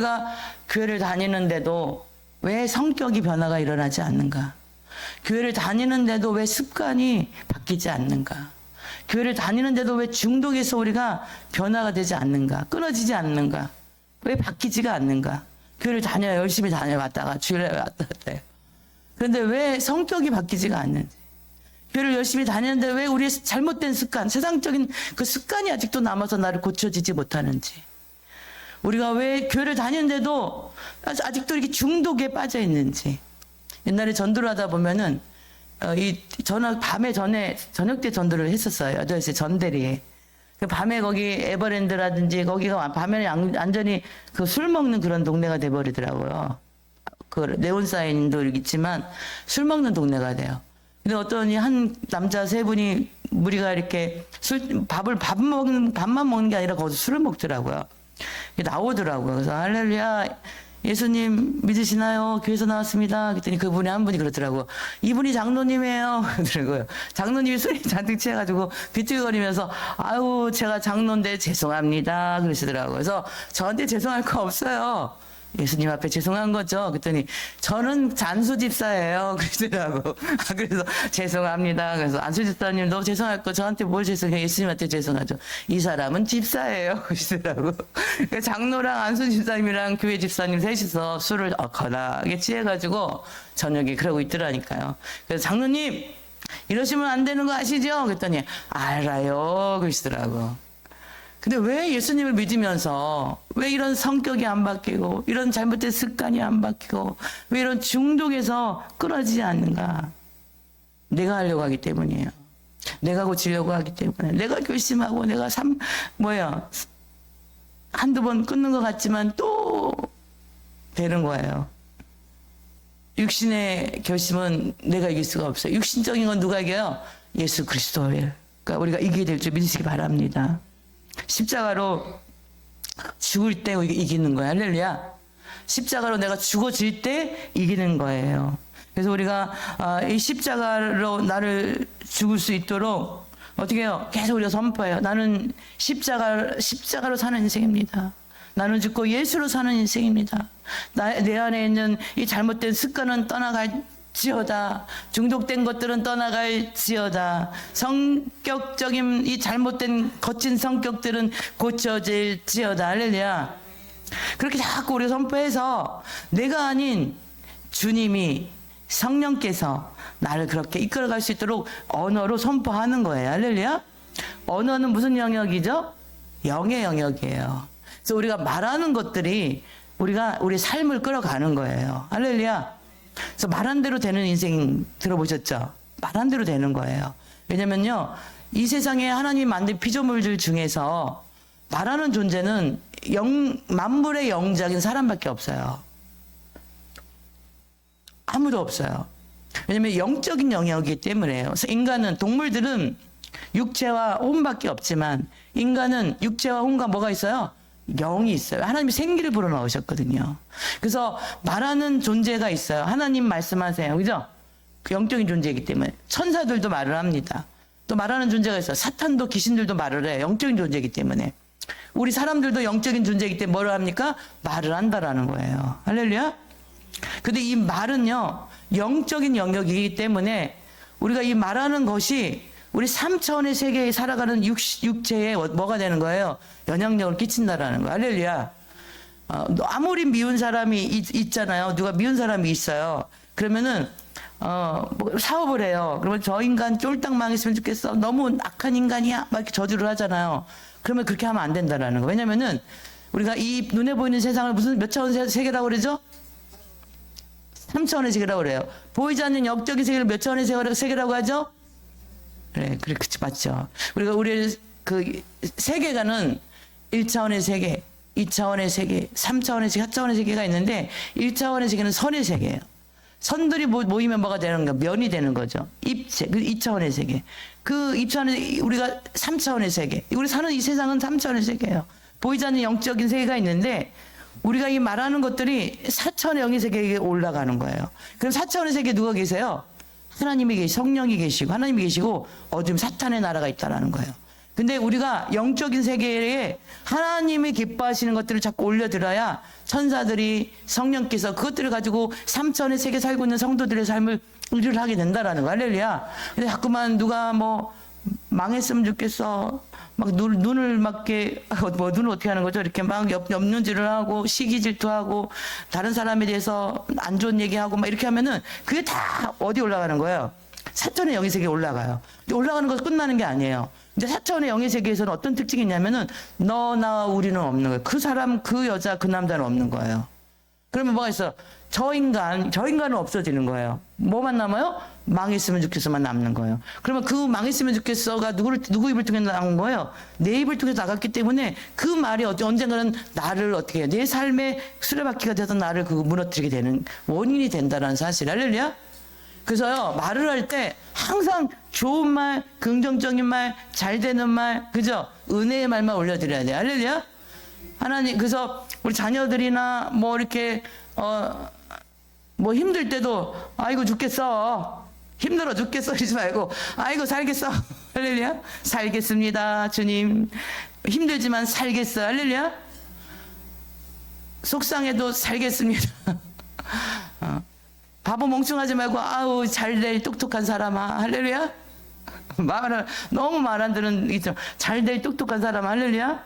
우리가 교회를 다니는데도 왜 성격이 변화가 일어나지 않는가? 교회를 다니는데도 왜 습관이 바뀌지 않는가? 교회를 다니는데도 왜 중독에서 우리가 변화가 되지 않는가? 끊어지지 않는가? 왜 바뀌지가 않는가? 교회를 열심히 다녀왔다가 주일에 왔다 갔다 해요. 그런데 왜 성격이 바뀌지가 않는지. 교회를 열심히 다니는데 왜 우리의 잘못된 습관, 세상적인 그 습관이 아직도 남아서 나를 고쳐지지 못하는지. 우리가 왜 교회를 다니는데도 아직도 이렇게 중독에 빠져 있는지. 옛날에 전도를 하다 보면은 밤에 저녁 때 전도를 했었어요. 8시 전대리에. 밤에 거기 에버랜드라든지 거기가 밤에는 완전히 그 술 먹는 그런 동네가 돼버리더라고요. 그 네온사인도 있지만 술 먹는 동네가 돼요. 근데 어떤 한 남자 3분이 우리가 이렇게 밥만 먹는 게 아니라 거기서 술을 먹더라고요. 나오더라고요. 그래서 할렐루야, 예수님 믿으시나요? 교회에서 나왔습니다. 그랬더니 그분이 한 분이 그러더라고요. 이분이 장로님이에요. 그러더라고요. 장로님이 술이 잔뜩 취해가지고 비틀거리면서 아유 제가 장로인데 죄송합니다. 그러시더라고요. 그래서 저한테 죄송할 거 없어요. 예수님 앞에 죄송한 거죠. 그랬더니 저는 안수 집사예요. 그러시더라고. 그래서 죄송합니다. 그래서 안수 집사님 너무 죄송할 거 저한테 뭘 죄송해요. 예수님한테 죄송하죠. 이 사람은 집사예요. 그러시더라고. 장로랑 안수 집사님이랑 교회 집사님 셋이서 술을 거나게 취해가지고 저녁에 그러고 있더라니까요. 그래서 장로님 이러시면 안 되는 거 아시죠? 그랬더니 알아요. 그러시더라고. 근데 왜 예수님을 믿으면서 왜 이런 성격이 안 바뀌고 이런 잘못된 습관이 안 바뀌고 왜 이런 중독에서 끊어지지 않는가? 내가 하려고 하기 때문이에요. 내가 고치려고 하기 때문에 내가 결심하고 내가 한두 번 끊는 것 같지만 또 되는 거예요. 육신의 결심은 내가 이길 수가 없어요. 육신적인 건 누가 이겨요? 예수 그리스도예요. 그러니까 우리가 이기게 될 줄 믿으시기 바랍니다. 십자가로 죽을 때 이기는 거야. 할렐루야. 십자가로 내가 죽어질 때 이기는 거예요. 그래서 우리가 이 십자가로 나를 죽을 수 있도록 어떻게 해요? 계속 우리가 선포해요. 나는 십자가로 사는 인생입니다. 나는 죽고 예수로 사는 인생입니다. 내 안에 있는 이 잘못된 습관은 떠나갈지어다. 중독된 것들은 떠나갈지어다. 성격적인 이 잘못된 거친 성격들은 고쳐질지어다. 할렐루야. 그렇게 자꾸 우리가 선포해서 내가 아닌 주님이 성령께서 나를 그렇게 이끌어갈 수 있도록 언어로 선포하는 거예요. 할렐루야. 언어는 무슨 영역이죠? 영의 영역이에요. 그래서 우리가 말하는 것들이 우리 삶을 끌어가는 거예요. 할렐루야. 그래서 말한 대로 되는 인생 들어보셨죠? 말한 대로 되는 거예요. 왜냐면요, 이 세상에 하나님이 만든 피조물들 중에서 말하는 존재는 만물의 영적인 사람밖에 없어요. 아무도 없어요. 왜냐면 영적인 영역이기 때문에요. 그래서 동물들은 육체와 혼밖에 없지만 인간은 육체와 혼과 뭐가 있어요? 영이 있어요. 하나님이 생기를 불어넣으셨거든요. 그래서 말하는 존재가 있어요. 하나님 말씀하세요. 그죠? 그 영적인 존재이기 때문에. 천사들도 말을 합니다. 또 말하는 존재가 있어요. 사탄도 귀신들도 말을 해요. 영적인 존재이기 때문에. 우리 사람들도 영적인 존재이기 때문에 뭐를 합니까? 말을 한다라는 거예요. 할렐루야? 근데 이 말은요, 영적인 영역이기 때문에 우리가 이 말하는 것이 우리 3차원의 세계에 살아가는 육체에 뭐가 되는 거예요? 영향력을 끼친다라는 거예요. 할렐루야. 아무리 미운 사람이 있잖아요. 누가 미운 사람이 있어요. 그러면은 사업을 해요. 그러면 저 인간 쫄딱 망했으면 좋겠어. 너무 악한 인간이야. 막 이렇게 저주를 하잖아요. 그러면 그렇게 하면 안 된다라는 거예요. 왜냐면은 우리가 이 눈에 보이는 세상을 몇 차원 세계라고 그러죠? 3차원의 세계라고 그래요. 보이지 않는 영적인 세계를 몇 차원의 세계라고 하죠? 그래, 그렇지, 맞죠. 우리의 그 세계관은 1차원의 세계, 2차원의 세계, 3차원의 세계, 4차원의 세계가 있는데 1차원의 세계는 선의 세계예요. 선들이 모이면 뭐가 되는 거야? 면이 되는 거죠. 입체, 그 2차원의 세계. 그 2차원의, 우리가 3차원의 세계. 우리 사는 이 세상은 3차원의 세계예요. 보이지 않는 영적인 세계가 있는데 우리가 이 말하는 것들이 4차원의 영의 세계에 올라가는 거예요. 그럼 4차원의 세계에 누가 계세요? 하나님이 성령이 계시고 하나님이 계시고 어둠 사탄의 나라가 있다라는 거예요. 근데 우리가 영적인 세계에 하나님이 기뻐하시는 것들을 자꾸 올려드려야 천사들이 성령께서 그것들을 가지고 삼천의 세계 살고 있는 성도들의 삶을 의를 하게 된다라는 거. 할렐루야. 근데 자꾸만 누가 뭐 망했으면 좋겠어. 막 눈을 막 이렇게, 뭐 눈을 어떻게 하는 거죠? 이렇게 막 옆눈질을 하고 시기 질투하고 다른 사람에 대해서 안 좋은 얘기하고 막 이렇게 하면은 그게 다 어디 올라가는 거예요? 사천의 영의 세계에 올라가요. 근데 올라가는 것은 끝나는 게 아니에요. 이제 사천의 영의 세계에서는 어떤 특징이 있냐면은 너, 나, 우리는 없는 거예요. 그 사람, 그 여자, 그 남자는 없는 거예요. 그러면 뭐가 있어? 저 인간은 없어지는 거예요. 뭐만 남아요? 망했으면 좋겠어만 남는 거예요. 그러면 그 망했으면 좋겠어가 누구 입을 통해 나온 거예요? 내 입을 통해서 나갔기 때문에 그 말이 언젠가는 나를 어떻게 해요? 내 삶의 수레바퀴가 돼서 나를 무너뜨리게 되는 원인이 된다는 사실. 할렐루야? 그래서요, 말을 할 때 항상 좋은 말, 긍정적인 말, 잘 되는 말, 그죠? 은혜의 말만 올려드려야 돼요. 할렐루야? 하나님, 그래서 우리 자녀들이나 뭐 이렇게, 뭐 힘들 때도, 아이고 죽겠어. 힘들어 죽겠어. 이러지 말고, 아이고 살겠어. 할렐루야? 살겠습니다. 주님. 힘들지만 살겠어. 할렐루야? 속상해도 살겠습니다. 바보 멍청하지 말고 아우 잘될 똑똑한 사람아. 할렐루야. 너무 말 안 듣는 잘될 똑똑한 사람. 할렐루야.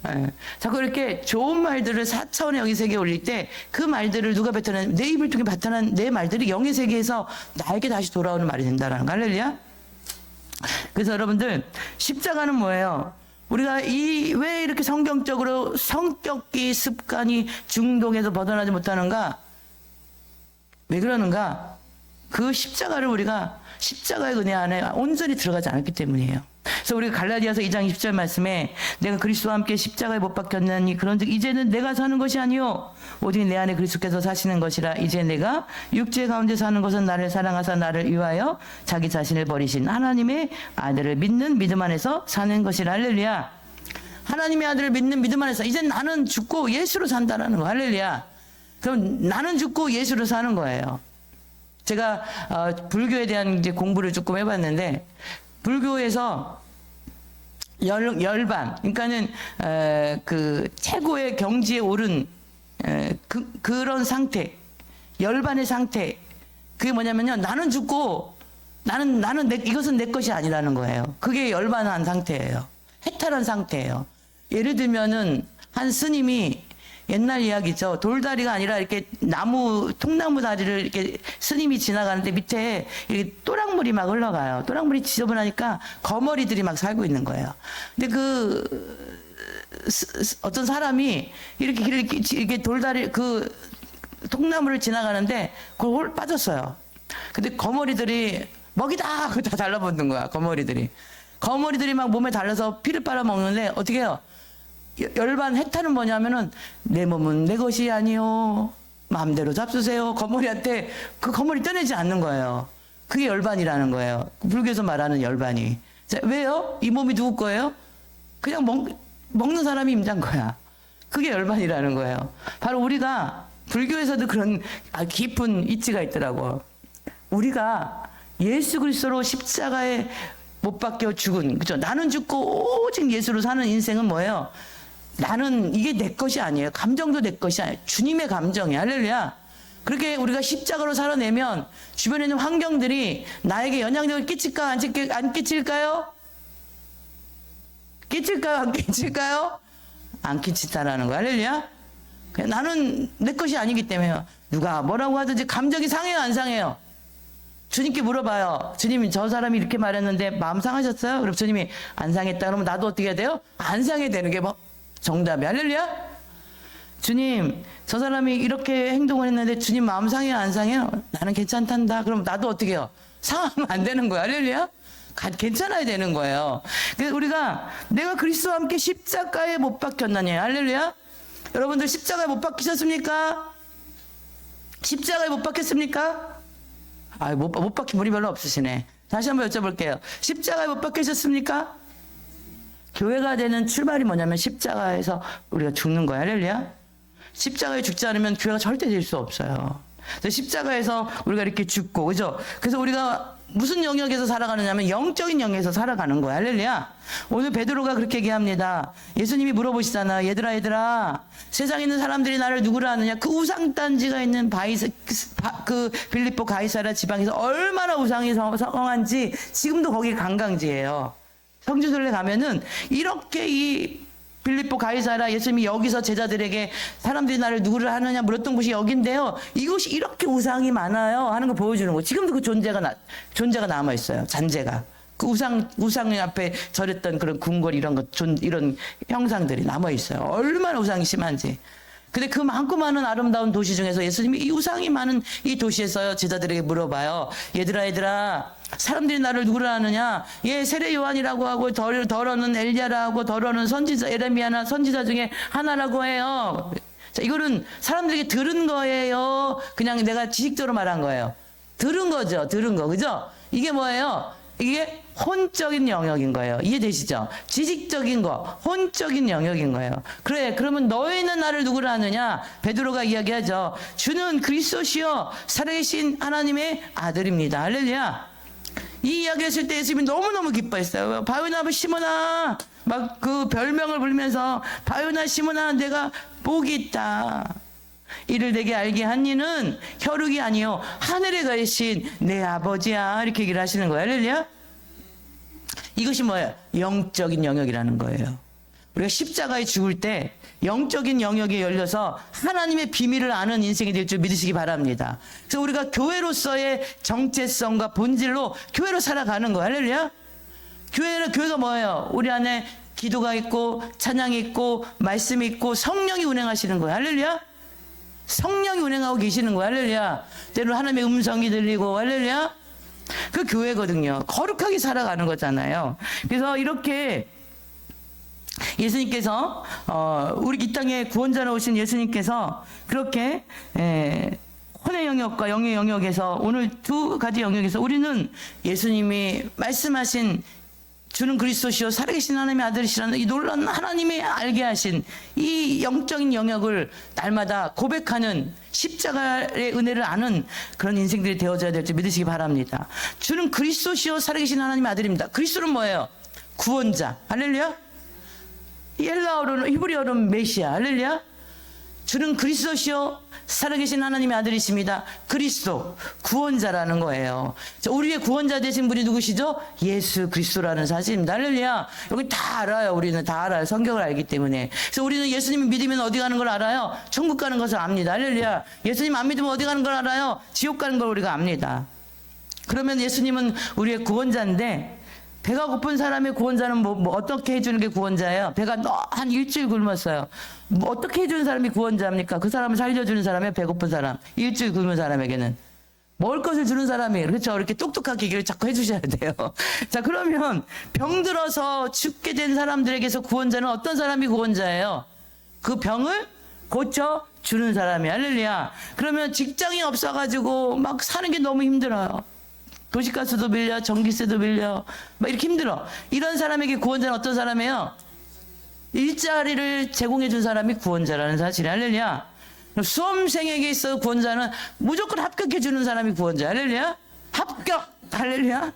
예. 자꾸 이렇게 좋은 말들을 4차원의 영의 세계에 올릴 때 그 말들을 누가 뱉어낸 내 입을 통해 나타난 내 말들이 영의 세계에서 나에게 다시 돌아오는 말이 된다는 거. 할렐루야. 그래서 여러분들 십자가는 뭐예요? 우리가 왜 이렇게 성경적으로 성격이 습관이 중독에서 벗어나지 못하는가? 왜 그러는가? 그 십자가를 우리가 십자가의 은혜 안에 온전히 들어가지 않았기 때문이에요. 그래서 우리가 갈라디아서 2장 20절 말씀에 내가 그리스도와 함께 십자가에 못 박혔나니 그런즉 이제는 내가 사는 것이 아니요 오직 내 안에 그리스도께서 사시는 것이라. 이제 내가 육체 가운데 사는 것은 나를 사랑하사 나를 위하여 자기 자신을 버리신 하나님의 아들을 믿는 믿음 안에서 사는 것이라. 할렐루야. 하나님의 아들을 믿는 믿음 안에서 이제 나는 죽고 예수로 산다라는 거. 할렐루야. 그럼 나는 죽고 예수로 사는 거예요. 제가 불교에 대한 이제 공부를 조금 해봤는데 불교에서 열반, 그러니까는 그 최고의 경지에 오른 그런 상태, 열반의 상태. 그게 뭐냐면요, 나는 죽고 이것은 내 것이 아니라는 거예요. 그게 열반한 상태예요. 해탈한 상태예요. 예를 들면은 한 스님이 옛날 이야기죠. 돌다리가 아니라 이렇게 통나무 다리를 이렇게 스님이 지나가는데 밑에 이렇게 또랑물이 막 흘러가요. 또랑물이 지저분하니까 거머리들이 막 살고 있는 거예요. 근데 어떤 사람이 이렇게 돌다리, 통나무를 지나가는데 그걸 빠졌어요. 근데 거머리들이 먹이다! 다 달라붙는 거야, 거머리들이. 거머리들이 막 몸에 달려서 피를 빨아먹는데 어떻게 해요? 열반 해탈은 뭐냐면은 내 몸은 내 것이 아니요 마음대로 잡수세요. 거머리한테 그 거머리 떼내지 않는 거예요. 그게 열반이라는 거예요. 불교에서 말하는 열반이. 자, 왜요? 이 몸이 누구 거예요? 그냥 먹는 사람이 임자인 거야. 그게 열반이라는 거예요. 바로 우리가 불교에서도 그런 깊은 이치가 있더라고. 우리가 예수 그리스도로 십자가에 못 박혀 죽은, 그죠? 나는 죽고 오직 예수로 사는 인생은 뭐예요? 나는 이게 내 것이 아니에요. 감정도 내 것이 아니에요. 주님의 감정이에요. 할렐루야. 그렇게 우리가 십자가로 살아내면 주변에 있는 환경들이 나에게 영향력을 끼칠까 안 끼칠까요? 끼칠까요? 안 끼칠까요? 안 끼친다라는 거야. 할렐루야. 나는 내 것이 아니기 때문에요. 누가 뭐라고 하든지 감정이 상해요, 안 상해요? 주님께 물어봐요. 주님, 저 사람이 이렇게 말했는데 마음 상하셨어요? 그럼 주님이 안 상했다 그러면 나도 어떻게 해야 돼요? 안 상해야 되는 게 뭐 정답이. 할렐루야. 주님, 저 사람이 이렇게 행동을 했는데 주님 마음 상해요, 안 상해요? 나는 괜찮단다. 그럼 나도 어떻게 해요? 상하면 안 되는 거야. 할렐루야. 괜찮아야 되는 거예요. 그래서 우리가 내가 그리스도와 함께 십자가에 못 박혔나니. 할렐루야. 여러분들 십자가에 못 박히셨습니까? 십자가에 못 박혔습니까? 못 박힌 분이 별로 없으시네. 다시 한번 여쭤볼게요. 십자가에 못 박히셨습니까? 교회가 되는 출발이 뭐냐면 십자가에서 우리가 죽는 거야. 할렐루야. 십자가에 죽지 않으면 교회가 절대 될 수 없어요. 그래서 십자가에서 우리가 이렇게 죽고, 그죠? 그래서 우리가 무슨 영역에서 살아가느냐면 영적인 영역에서 살아가는 거야. 할렐루야. 오늘 베드로가 그렇게 얘기합니다. 예수님이 물어보시잖아. 얘들아, 세상에 있는 사람들이 나를 누구라 하느냐? 그 우상단지가 있는 그 빌립보 가이사랴 지방에서 얼마나 우상이 성한지 지금도 거기 관광지예요. 성지순례 가면은 이렇게 이 빌립보 가이사랴 예수님이 여기서 제자들에게 사람들이 나를 누구를 하느냐 물었던 곳이 여긴데요. 이곳이 이렇게 우상이 많아요 하는 거 보여주는 거. 지금도 그 존재가 남아 있어요. 잔재가. 그 우상 앞에 절했던 그런 궁궐 이런 형상들이 남아 있어요. 얼마나 우상이 심한지. 근데 그 많고 많은 아름다운 도시 중에서 예수님이 이 우상이 많은 이 도시에서 제자들에게 물어봐요. 얘들아, 사람들이 나를 누구라 하느냐? 세례 요한이라고 하고 더러는 엘리야라고 더러는 선지자 에레미야나 선지자 중에 하나라고 해요. 자, 이거는 사람들에게 들은 거예요. 그냥 내가 지식적으로 말한 거예요. 들은 거죠. 들은 거. 그죠? 이게 뭐예요? 이게 혼적인 영역인 거예요. 이해되시죠? 지식적인 거, 혼적인 영역인 거예요. 그래, 그러면 너희는 나를 누구라 하느냐? 베드로가 이야기하죠. 주는 그리스도시요 살아계신 하나님의 아들입니다. 할렐루야. 이 이야기 했을 때 예수님이 너무너무 기뻐했어요. 바요나 시몬아, 막 그 별명을 부르면서 바요나 시몬아, 내가 복이 있다. 이를 내게 알게 한 이는 혈육이 아니요 하늘에 계신 내 아버지야. 이렇게 얘기를 하시는 거예요. 할렐루야. 이것이 뭐예요? 영적인 영역이라는 거예요. 우리가 십자가에 죽을 때 영적인 영역이 열려서 하나님의 비밀을 아는 인생이 될 줄 믿으시기 바랍니다. 그래서 우리가 교회로서의 정체성과 본질로 교회로 살아가는 거예요. 할렐루야. 교회가 뭐예요? 우리 안에 기도가 있고 찬양이 있고 말씀이 있고 성령이 운행하시는 거예요. 할렐루야. 성령이 운행하고 계시는 거예요. 할렐루야. 때로 하나님의 음성이 들리고, 할렐루야. 그 교회거든요. 거룩하게 살아가는 거잖아요. 그래서 이렇게 예수님께서 우리 이 땅에 구원자로 오신 예수님께서 그렇게 혼의 영역과 영의 영역에서 오늘 두 가지 영역에서 우리는 예수님이 말씀하신 주는 그리스도시요 살아계신 하나님의 아들이시라는 이 놀라운 하나님이 알게 하신 이 영적인 영역을 날마다 고백하는 십자가의 은혜를 아는 그런 인생들이 되어져야 될지 믿으시기 바랍니다. 주는 그리스도시요 살아계신 하나님의 아들입니다. 그리스도는 뭐예요? 구원자. 할렐루야. 헬라어로는 히브리어로는 메시아. 할렐루야. 주는 그리스도시요 살아계신 하나님의 아들이십니다. 그리스도 구원자라는 거예요. 우리의 구원자 되신 분이 누구시죠? 예수 그리스도라는 사실입니다. 할렐루야. 여기 다 알아요. 우리는 다 알아요. 성경을 알기 때문에. 그래서 우리는 예수님을 믿으면 어디 가는 걸 알아요? 천국 가는 것을 압니다. 할렐루야. 예수님 안 믿으면 어디 가는 걸 알아요? 지옥 가는 걸 우리가 압니다. 그러면 예수님은 우리의 구원자인데 배가 고픈 사람의 구원자는 뭐 어떻게 해주는 게 구원자예요? 배가 한 일주일 굶었어요. 뭐 어떻게 해주는 사람이 구원자입니까? 그 사람을 살려주는 사람이에요. 배고픈 사람. 일주일 굶은 사람에게는. 먹을 것을 주는 사람이에요. 그렇죠? 이렇게 똑똑하게 얘기를 자꾸 해주셔야 돼요. 자, 그러면 병들어서 죽게 된 사람들에게서 구원자는 어떤 사람이 구원자예요? 그 병을 고쳐주는 사람이에요. 할렐루야. 그러면 직장이 없어가지고 막 사는 게 너무 힘들어요. 도시가스도 밀려, 전기세도 밀려, 막 이렇게 힘들어. 이런 사람에게 구원자는 어떤 사람이에요? 일자리를 제공해 준 사람이 구원자라는 사실이. 할렐루야. 수험생에게 있어 구원자는 무조건 합격해 주는 사람이 구원자. 할렐루야. 합격. 할렐루야.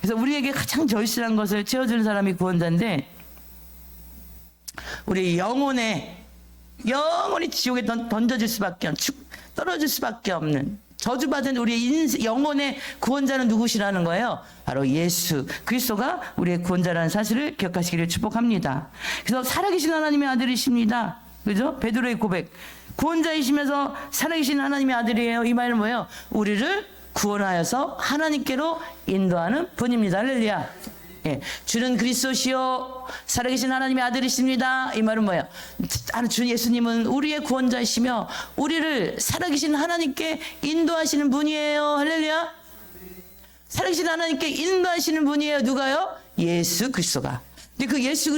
그래서 우리에게 가장 절실한 것을 채워주는 사람이 구원자인데, 우리 영원히 지옥에 던져질 수밖에 없는, 떨어질 수밖에 없는 저주받은 우리의 영혼의 구원자는 누구시라는 거예요? 바로 예수 그리스도가 우리의 구원자라는 사실을 기억하시기를 축복합니다. 그래서 살아계신 하나님의 아들이십니다. 그죠? 베드로의 고백. 구원자이시면서 살아계신 하나님의 아들이에요. 이 말은 뭐예요? 우리를 구원하여서 하나님께로 인도하는 분입니다. 할렐루야. 예, 주는 그리스도시요 살아계신 하나님의 아들이십니다. 이 말은 뭐예요? 주 예수님은 우리의 구원자이시며 우리를 살아계신 하나님께 인도하시는 분이에요. 할렐루야. 살아계신 하나님께 인도하시는 분이에요. 누가요? 예수 그리스도가. 근데 그 예수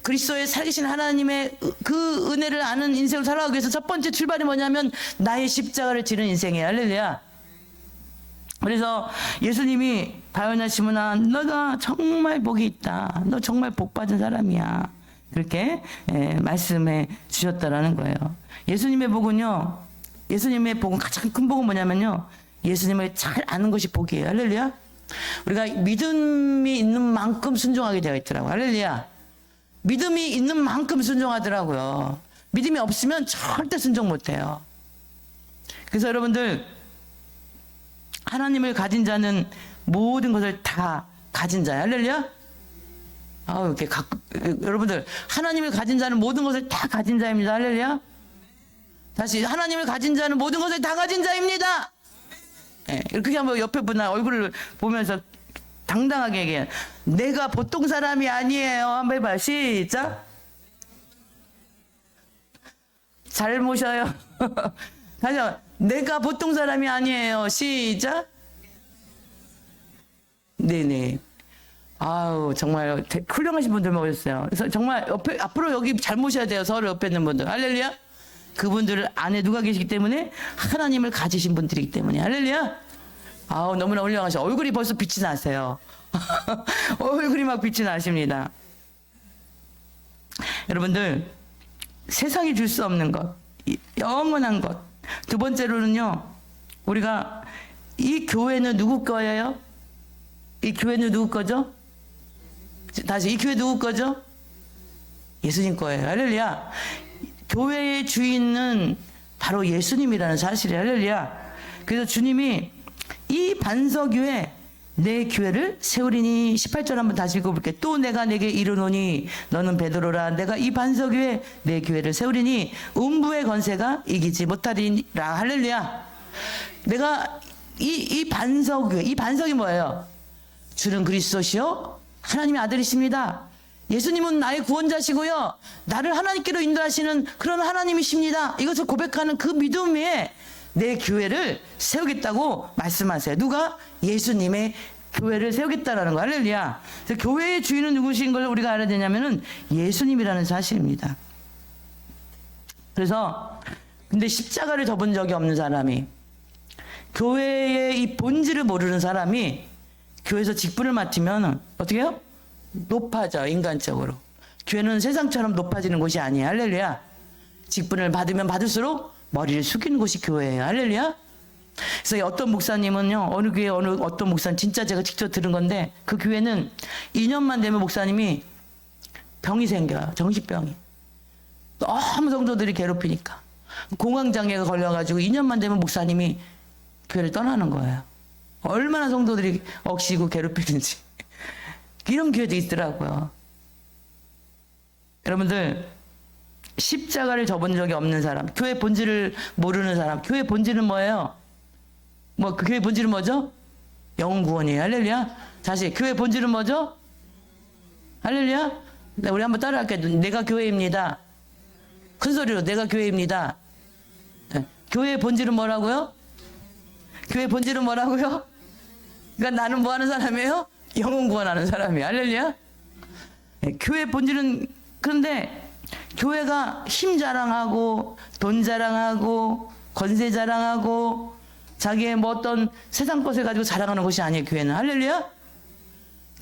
그리스도의 살아계신 하나님의 그 은혜를 아는 인생을 살아가기 위해서 첫 번째 출발이 뭐냐면 나의 십자가를 지는 인생이에요. 할렐루야. 그래서 예수님이 바요나 시몬아, 너가 정말 복이 있다. 너 정말 복 받은 사람이야. 그렇게 말씀해 주셨다라는 거예요. 예수님의 복은요, 예수님의 복은 가장 큰 복은 뭐냐면요. 예수님을 잘 아는 것이 복이에요. 할렐루야. 우리가 믿음이 있는 만큼 순종하게 되어 있더라고요. 할렐루야. 믿음이 있는 만큼 순종하더라고요. 믿음이 없으면 절대 순종 못해요. 그래서 여러분들, 하나님을 가진 자는 모든 것을 다 가진 자예요. 할렐루야. 여러분들, 하나님을 가진 자는 모든 것을 다 가진 자입니다. 할렐루야. 다시, 하나님을 가진 자는 모든 것을 다 가진 자입니다. 네, 이렇게 한번 옆에 분 얼굴을 보면서 당당하게 얘기해. 내가 보통 사람이 아니에요. 한번 해봐요. 시작. 잘 모셔요. 다시 한번. 내가 보통 사람이 아니에요. 시작. 네네. 아우, 정말 훌륭하신 분들만 오셨어요. 그래서 정말 앞으로 여기 잘 모셔야 돼요. 서로 옆에 있는 분들. 할렐루야. 그분들 안에 누가 계시기 때문에 하나님을 가지신 분들이기 때문에. 할렐루야. 아우, 너무나 훌륭하셔. 얼굴이 벌써 빛이 나세요. 얼굴이 막 빛이 나십니다. 여러분들, 세상이 줄 수 없는 것, 영원한 것. 두 번째로는요, 우리가 이 교회는 누구 거예요? 이 교회는 누구 거죠? 다시, 이 교회 누구 거죠? 예수님 거예요. 할렐루야. 교회의 주인은 바로 예수님이라는 사실이에요. 할렐루야. 그래서 주님이 이 반석 위에 내 교회를 세우리니, 18절 한번 다시 읽어볼게요. 또 내가 내게 이르노니 너는 베드로라. 내가 이 반석 위에 내 교회를 세우리니 음부의 권세가 이기지 못하리라. 할렐루야. 내가 이 반석 위에, 이 반석이 뭐예요? 주는 그리스도시요 하나님의 아들이십니다. 예수님은 나의 구원자시고요, 나를 하나님께로 인도하시는 그런 하나님이십니다. 이것을 고백하는 그 믿음 위에 내 교회를 세우겠다고 말씀하세요. 누가? 예수님의 교회를 세우겠다라는 거. 할렐루야. 그래서 교회의 주인은 누구신 걸 우리가 알아야 되냐면은 예수님이라는 사실입니다. 그래서 근데 십자가를 접은 적이 없는 사람이, 교회의 이 본질을 모르는 사람이 교회에서 직분을 맡으면 어떻게 해요? 높아져. 인간적으로. 교회는 세상처럼 높아지는 곳이 아니에요. 할렐루야. 직분을 받으면 받을수록 머리를 숙이는 곳이 교회예요. 할렐루야. 그래서 어떤 목사님은요, 어느 교회 어떤 목사님, 진짜 제가 직접 들은 건데, 그 교회는 2년만 되면 목사님이 병이 생겨요. 정신병이. 너무 성도들이 괴롭히니까 공황장애가 걸려가지고 2년만 되면 목사님이 교회를 떠나는 거예요. 얼마나 성도들이 억시고 괴롭히는지. 이런 교회도 있더라고요. 여러분들, 십자가를 접은 적이 없는 사람, 교회 본질을 모르는 사람, 교회 본질은 뭐예요? 그 교회 본질은 뭐죠? 영혼 구원이에요. 할렐루야. 다시, 교회 본질은 뭐죠? 할렐루야. 네, 우리 한번 따라할게요. 내가 교회입니다. 큰 소리로, 내가 교회입니다. 네. 교회의 본질은 뭐라고요? 교회의 본질은 뭐라고요? 그러니까 나는 뭐 하는 사람이에요? 영혼 구원하는 사람이에요. 할렐루야. 네, 교회의 본질은, 그런데 교회가 힘 자랑하고 돈 자랑하고 권세 자랑하고 자기의 뭐 어떤 세상 것을 가지고 자랑하는 것이 아니에요. 교회는. 할렐루야.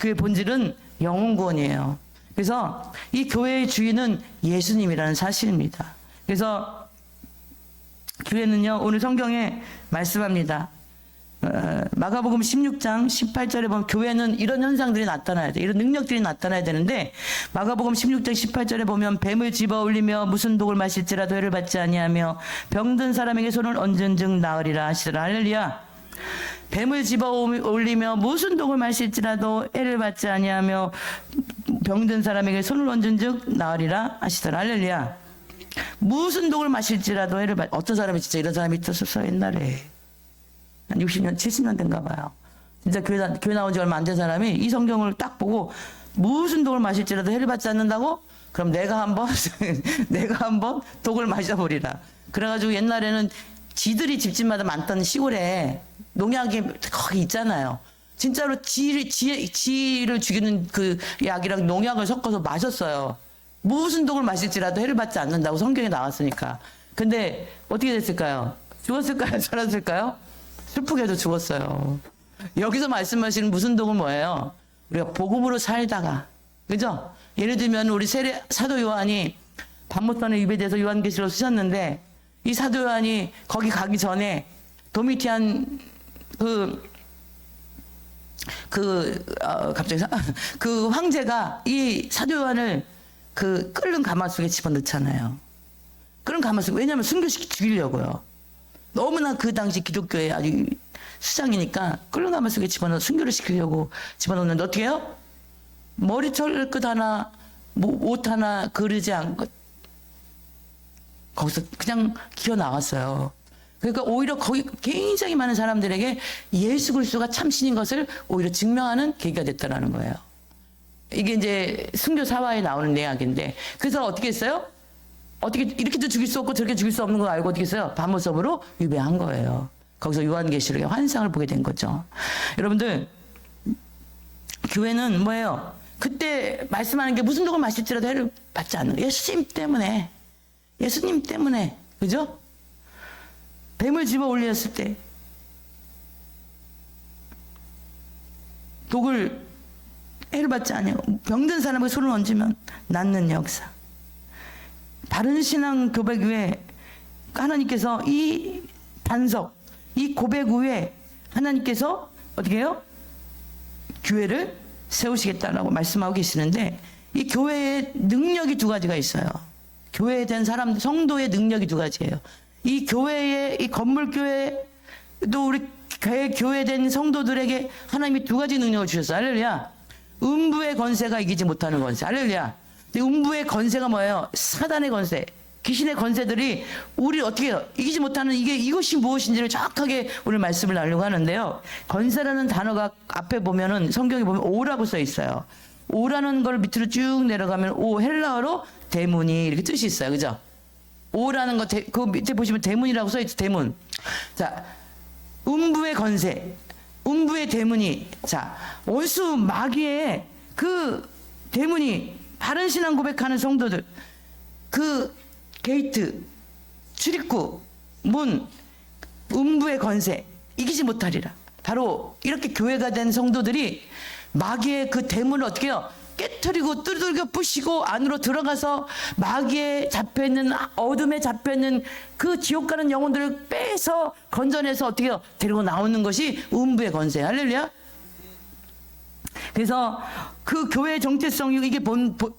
교회의 본질은 영혼 구원이에요. 그래서 이 교회의 주인은 예수님이라는 사실입니다. 그래서 교회는요, 오늘 성경에 말씀합니다. 마가복음 16장 18절에 보면 교회는 이런 현상들이 나타나야 돼. 이런 능력들이 나타나야 되는데, 마가복음 16장 18절에 보면 뱀을 집어 올리며 무슨 독을 마실지라도 해를 받지 아니하며 병든 사람에게 손을 얹은 즉 나으리라 하시더라. 할렐루야. 뱀을 집어 올리며 무슨 독을 마실지라도 해를 받지 아니하며 병든 사람에게 손을 얹은 즉 나으리라 하시더라. 할렐루야. 무슨 독을 마실지라도 해를 받. 어떤 사람이 진짜 이런 사람이 있었어 옛날에. 한 60년, 70년 된가 봐요. 진짜 교회 나온 지 얼마 안 된 사람이 이 성경을 딱 보고 무슨 독을 마실지라도 해를 받지 않는다고? 그럼 내가 한번 독을 마셔버리라. 그래가지고 옛날에는 지들이 집집마다 많던 시골에 농약이 거기 있잖아요. 진짜로 지를 죽이는 그 약이랑 농약을 섞어서 마셨어요. 무슨 독을 마실지라도 해를 받지 않는다고 성경에 나왔으니까. 근데 어떻게 됐을까요? 죽었을까요? 살았을까요? 슬프게도 죽었어요. 여기서 말씀하시는 무슨 독은 뭐예요? 우리가 복음으로 살다가, 그죠? 예를 들면 우리 사도 요한이 밥 못 사는 입에 대해서 요한계시록 쓰셨는데, 이 사도 요한이 거기 가기 전에 도미티안 갑자기 그 황제가 이 사도 요한을 그 끓는 가마 속에 집어넣잖아요. 끓는 가마 속에, 왜냐하면 순교시키 죽이려고요. 너무나 그 당시 기독교에 아주 수장이니까 끓는 가마 속에 집어넣어 순교를 시키려고 집어넣는데 어떻게 해요? 머리털 끝 하나, 옷 하나 그르지 않고 거기서 그냥 기어 나왔어요. 그러니까 오히려 거기 굉장히 많은 사람들에게 예수 그리스도가 참신인 것을 오히려 증명하는 계기가 됐다라는 거예요. 이게 이제 순교 사화에 나오는 내용인데, 그래서 어떻게 했어요? 어떻게 이렇게도 죽일 수 없고 저렇게 죽일 수 없는 거 알고 어떻게 했어요? 밤모습으로 유배한 거예요. 거기서 요한계시록의 환상을 보게 된 거죠. 여러분들, 교회는 뭐예요? 그때 말씀하는 게 무슨 독을 마실지라도 해를 받지 않는 거예요. 예수님 때문에, 그죠? 뱀을 집어 올렸을 때 독을 해를 받지 않냐고, 병든 사람에게 손을 얹으면 낫는 역사. 바른 신앙 고백 위에 하나님께서 이 반석, 이 고백 위에 하나님께서 어떻게 해요? 교회를 세우시겠다라고 말씀하고 계시는데, 이 교회의 능력이 두 가지가 있어요. 교회에 된 사람, 성도의 능력이 두 가지예요. 이 교회의, 이 건물교회도 우리 교회에 된 성도들에게 하나님이 두 가지 능력을 주셨어요. 할렐루야. 음부의 권세가 이기지 못하는 권세. 할렐루야. 근데 음부의 권세가 뭐예요? 사단의 권세, 귀신의 권세들이 우리 어떻게 해요? 이기지 못하는 이것이 무엇인지를 정확하게 오늘 말씀을 나누려고 하는데요. 권세라는 단어가 앞에 보면은 성경에 보면 오라고 써 있어요. 오라는 걸 밑으로 쭉 내려가면 오, 헬라어로 대문이 이렇게 뜻이 있어요. 그죠? 오라는 거, 그 밑에 보시면 대문이라고 써 있죠. 대문. 자, 음부의 권세, 음부의 대문이, 자, 원수 마귀의 그 대문이, 바른 신앙 고백하는 성도들, 그 게이트, 출입구, 문, 음부의 권세 이기지 못하리라. 바로 이렇게 교회가 된 성도들이 마귀의 그 대문을 어떻게 해요? 깨트리고 두들겨 부시고 안으로 들어가서 마귀에 잡혀있는, 어둠에 잡혀있는 그 지옥 가는 영혼들을 빼서 건져내서 어떻게 해요? 데리고 나오는 것이 음부의 권세. 할렐루야. 그래서 그 교회의 정체성이고,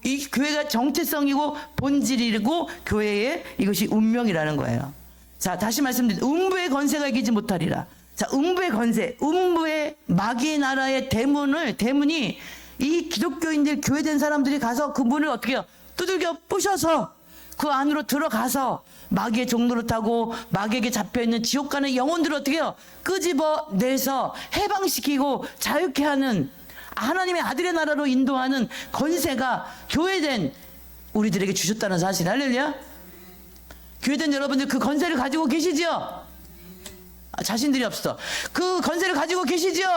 이 교회가 정체성이고 본질이고 교회의 이것이 운명이라는 거예요. 자, 다시 말씀드립니다. 음부의 권세가 이기지 못하리라. 자, 음부의 권세, 음부의 마귀의 나라의 대문이 이 기독교인들, 교회된 사람들이 가서 그 문을 어떻게 해요? 두들겨 부셔서 그 안으로 들어가서 마귀의 종로를 타고 마귀에게 잡혀있는 지옥 가는 영혼들을 어떻게 해요? 끄집어내서 해방시키고 자유케 하는, 하나님의 아들의 나라로 인도하는 권세가 교회된 우리들에게 주셨다는 사실. 할렐루야. 교회된 여러분들 그 권세를 가지고 계시죠? 자신들이 없어. 그 권세를 가지고 계시죠?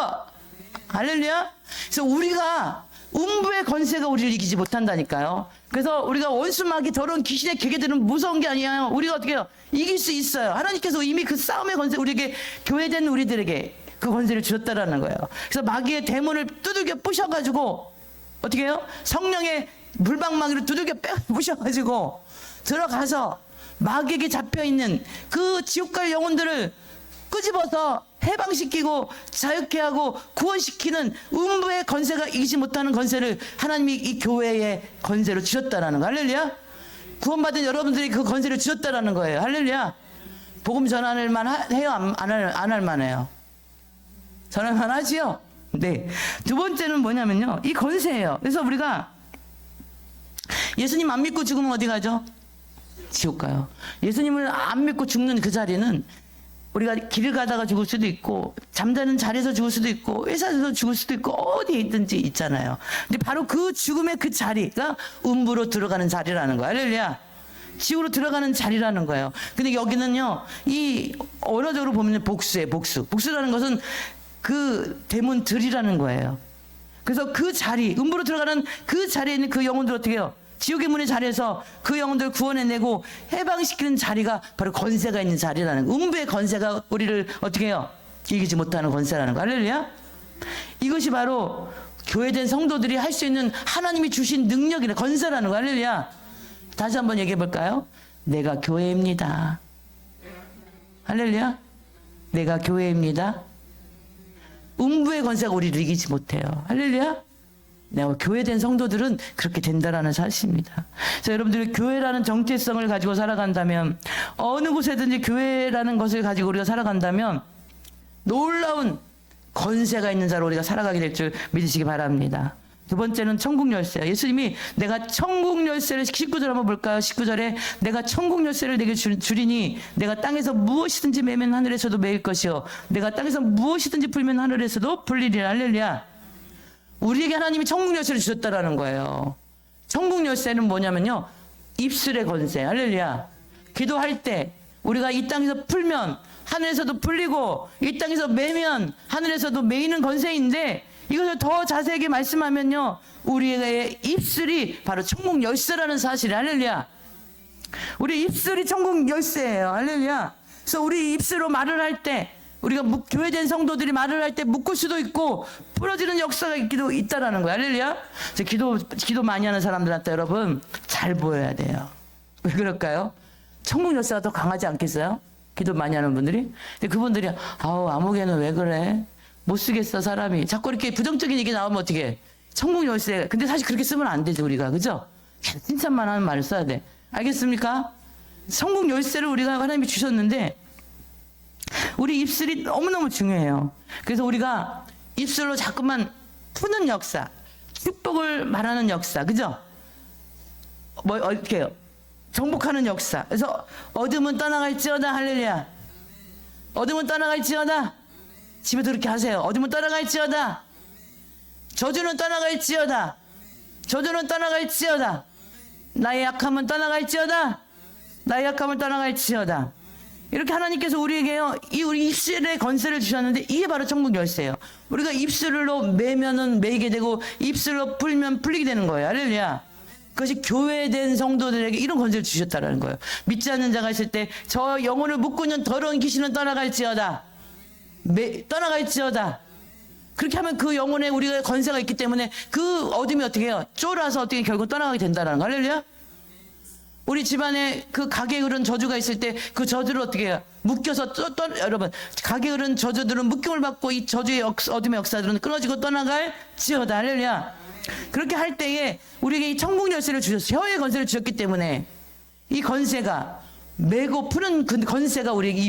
할렐루야. 그래서 우리가 음부의 권세가 우리를 이기지 못한다니까요. 그래서 우리가 원수 마귀 더러운 귀신의 계계들은 무서운 게 아니에요. 우리가 어떻게 해요? 이길 수 있어요. 하나님께서 이미 그 싸움의 권세, 우리에게 교회된 우리들에게 그 권세를 주셨다라는 거예요. 그래서 마귀의 대문을 두들겨 부셔가지고 어떻게 해요? 성령의 물방망이로 두들겨 부셔가지고 들어가서 마귀에게 잡혀있는 그 지옥갈 영혼들을 끄집어서 해방시키고 자유케 하고 구원시키는 음부의 권세가 이기지 못하는 권세를 하나님이 이 교회의 권세로 주셨다라는 거. 할렐루야. 구원받은 여러분들이 그 권세를 주셨다라는 거예요. 할렐루야. 복음 전할 만 해요? 안 할 만해요? 전할 만하지요? 네. 두 번째는 뭐냐면요, 이 권세예요. 그래서 우리가 예수님 안 믿고 죽으면 어디 가죠? 지옥 가요. 예수님을 안 믿고 죽는 그 자리는 우리가 길을 가다가 죽을 수도 있고, 잠자는 자리에서 죽을 수도 있고, 회사에서 죽을 수도 있고, 어디에 있든지 있잖아요. 근데 바로 그 죽음의 그 자리가 음부로 들어가는 자리라는 거예요. 할렐루야. 지옥으로 들어가는 자리라는 거예요. 근데 여기는요, 이 언어적으로 보면 복수예요. 복수라는 것은 그 대문들이라는 거예요. 그래서 그 자리, 음부로 들어가는 그 자리에 있는 그 영혼들 어떻게 해요? 지옥의 문의 자리에서 그 영혼들 구원해내고 해방시키는 자리가 바로 권세가 있는 자리라는, 음부의 권세가 우리를 어떻게 해요? 이기지 못하는 권세라는 거. 할렐루야. 이것이 바로 교회된 성도들이 할 수 있는 하나님이 주신 능력이라, 권세라는 거. 할렐루야. 다시 한번 얘기해 볼까요? 내가 교회입니다. 할렐루야. 내가 교회입니다. 음부의 권세가 우리를 이기지 못해요. 할렐루야. 내가 교회된 성도들은 그렇게 된다라는 사실입니다. 그래서 여러분들이 교회라는 정체성을 가지고 살아간다면, 어느 곳에든지 교회라는 것을 가지고 우리가 살아간다면 놀라운 권세가 있는 자로 우리가 살아가게 될 줄 믿으시기 바랍니다. 두 번째는 천국 열쇠. 예수님이 내가 천국 열쇠를, 19절 한번 볼까요? 19절에 내가 천국 열쇠를 내게 주리니 내가 땅에서 무엇이든지 매면 하늘에서도 매일 것이요 내가 땅에서 무엇이든지 풀면 하늘에서도 풀리리라. 할렐루야. 우리에게 하나님이 천국 열쇠를 주셨다라는 거예요. 천국 열쇠는 뭐냐면요, 입술의 권세. 할렐루야. 기도할 때 우리가 이 땅에서 풀면 하늘에서도 풀리고, 이 땅에서 매면 하늘에서도 매이는 권세인데, 이것을 더 자세하게 말씀하면요, 우리의 입술이 바로 천국 열쇠라는 사실. 할렐루야. 우리 입술이 천국 열쇠예요. 할렐루야. 그래서 우리 입술로 말을 할 때, 우리가 교회된 성도들이 말을 할 때 묶을 수도 있고 부러지는 역사가 있다라는 거야. 할렐루야. 기도 많이 하는 사람들한테 여러분 잘 보여야 돼요. 왜 그럴까요? 천국 열쇠가 더 강하지 않겠어요? 기도 많이 하는 분들이. 근데 그분들이 아우 아무개는 왜 그래? 못 쓰겠어 사람이. 자꾸 이렇게 부정적인 얘기 나오면 어떻게 해? 천국 열쇠. 근데 사실 그렇게 쓰면 안 되죠 우리가. 그죠? 칭찬만 하는 말을 써야 돼. 알겠습니까? 천국 열쇠를 우리가 하나님이 주셨는데 우리 입술이 너무너무 중요해요. 그래서 우리가 입술로 자꾸만 푸는 역사, 축복을 말하는 역사, 그죠? 뭐 어떻게 해요? 정복하는 역사. 그래서 어둠은 떠나갈지어다. 할렐루야. 어둠은 떠나갈지어다. 집에도 그렇게 하세요. 어둠은 떠나갈지어다. 저주는 떠나갈지어다. 저주는 떠나갈지어다. 나의 약함은 떠나갈지어다. 나의 약함은 떠나갈지어다. 이렇게 하나님께서 우리에게요, 우리 입술의 권세를 주셨는데, 이게 바로 천국 열쇠예요. 우리가 입술로 매면은 매이게 되고 입술로 풀면 풀리게 되는 거예요. 할렐루야. 그것이 교회된 성도들에게 이런 권세를 주셨다라는 거예요. 믿지 않는 자가 있을 때 저 영혼을 묶고 있는 더러운 귀신은 떠나갈지어다. 떠나갈지어다. 그렇게 하면 그 영혼에 우리가 권세가 있기 때문에 그 어둠이 어떻게 해요? 쫄아서 어떻게 결국 떠나가게 된다는 거. 할렐루야. 우리 집안에 그 가게에 흐른 저주가 있을 때 그 저주를 어떻게 해요? 묶여서 여러분, 가게에 흐른 저주들은 묶임을 받고 이 저주의 어둠의 역사들은 끊어지고 떠나갈지어다. 할렐루야. 그렇게 할 때에 우리에게 이 천국 열쇠를 주셨어요. 혀의 권세를 주셨기 때문에 이 권세가, 매고 푸는 그 권세가 우리에게